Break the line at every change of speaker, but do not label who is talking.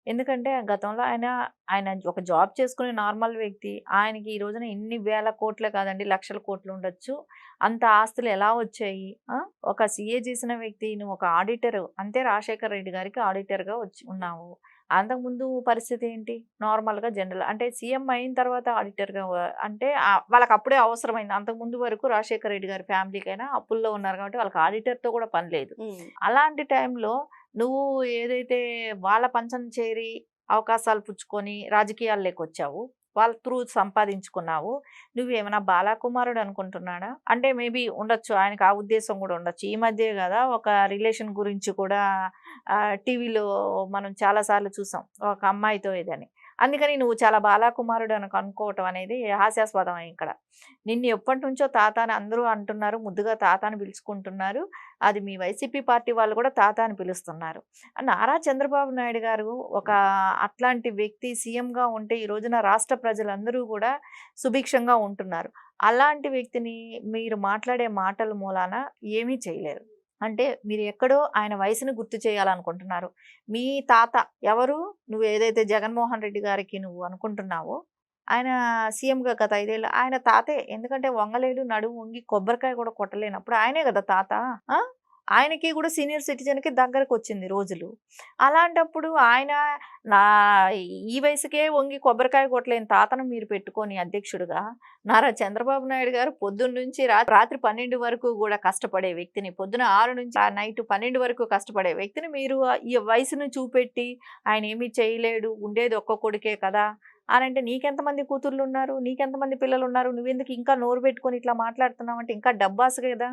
ఎందుకంటే గతంలో ఆయన ఒక జాబ్ చేసుకునే నార్మల్ వ్యక్తి. ఆయనకి ఈ రోజున ఇన్ని వేల కోట్లే కాదండి, లక్షల కోట్లు ఉండొచ్చు. అంత ఆస్తులు ఎలా వచ్చాయి? ఒక సీఏ చేసిన వ్యక్తి, నువ్వు ఒక ఆడిటర్ అంతే, రాజశేఖర్ రెడ్డి గారికి ఆడిటర్‌గా వచ్చి ఉన్నావు. అంతకుముందు పరిస్థితి ఏంటి? నార్మల్‌గా జనరల్ అంటే సీఎం అయిన తర్వాత ఆడిటర్‌గా అంటే వాళ్ళకప్పుడే అవసరమైంది. అంతకుముందు వరకు రాజశేఖర్ రెడ్డి గారి ఫ్యామిలీకైనా అప్పుల్లో ఉన్నారు కాబట్టి వాళ్ళకి ఆడిటర్‌తో కూడా పని లేదు. అలాంటి టైంలో నువ్వు ఏదైతే వాళ్ళ పంచన చేరి అవకాశాలు పుచ్చుకొని రాజకీయాల్లోకొచ్చావు. వాళ్ళ త్రూ సంపాదించుకున్నావు. నువ్వేమైనా బాలకుమారుడు అనుకుంటున్నాడా? అంటే మేబీ ఉండొచ్చు. ఆయనకు ఆ ఉద్దేశం కూడా ఉండొచ్చు. ఈ మధ్యే గదా ఒక రిలేషన్ గురించి కూడా టీవీలో మనం చాలా సార్లు చూసాం. ఒక అమ్మాయితో ఇదని. అందుకని నువ్వు చాలా బాలకుమారుడు అనుకోవటం అనేది హాస్యాస్పదమే ఇక్కడ. నిన్ను ఎప్పటినుంచో తాత అని అందరూ అంటున్నారు. ముద్దుగా తాత అని పిలుచుకుంటున్నారు. అది మీ వైసీపీ పార్టీ వాళ్ళు కూడా తాత అని పిలుస్తున్నారు. నారా చంద్రబాబు నాయుడు గారు ఒక అట్లాంటి వ్యక్తి సీఎంగా ఉంటే ఈ రోజున రాష్ట్ర ప్రజలందరూ కూడా సుభిక్షంగా ఉంటున్నారు. అలాంటి వ్యక్తిని మీరు మాట్లాడే మాటల మూలాన ఏమీ చేయలేరు. అంటే మీరు ఎక్కడో ఆయన వయసుని గుర్తు చేయాలనుకుంటున్నారు. మీ తాత ఎవరు? నువ్వు ఏదైతే జగన్మోహన్ రెడ్డి గారికి నువ్వు అనుకుంటున్నావో, ఆయన సీఎంగా గత 5 ఏళ్ళు ఆయన తాతే. ఎందుకంటే వంగలేడు, నడుము వంగి కొబ్బరికాయ కూడా కొట్టలేనప్పుడు ఆయనే గదా తాత. ఆ! ఆయనకి కూడా సీనియర్ సిటిజన్‌కి దగ్గరకొచ్చింది రోజులు. అలాంటప్పుడు ఆయన నా ఈ వయసుకే వంగి కొబ్బరికాయ కొట్టలేని తాతను మీరు పెట్టుకొని అధ్యక్షుడిగా, నారా చంద్రబాబు నాయుడు గారు పొద్దున్నుంచి రాత్రి 12 వరకు గూడా కష్టపడే వ్యక్తిని, పొద్దున 6 నుంచి నైట్ 12 వరకు కష్టపడే వ్యక్తిని మీరు ఈ వయసును చూపెట్టి ఆయన ఏమీ చేయలేడు, ఉండేది ఒక్క కొడుకే కదా అనంటే నీకెంతమంది కూతుర్లున్నారు? నీకెంతమంది పిల్లలున్నారు? నువ్వెందుకు ఇంకా నోరు పెట్టుకొని ఇట్లా మాట్లాడుతున్నావంటే ఇంకా డబ్బాస్ గదా!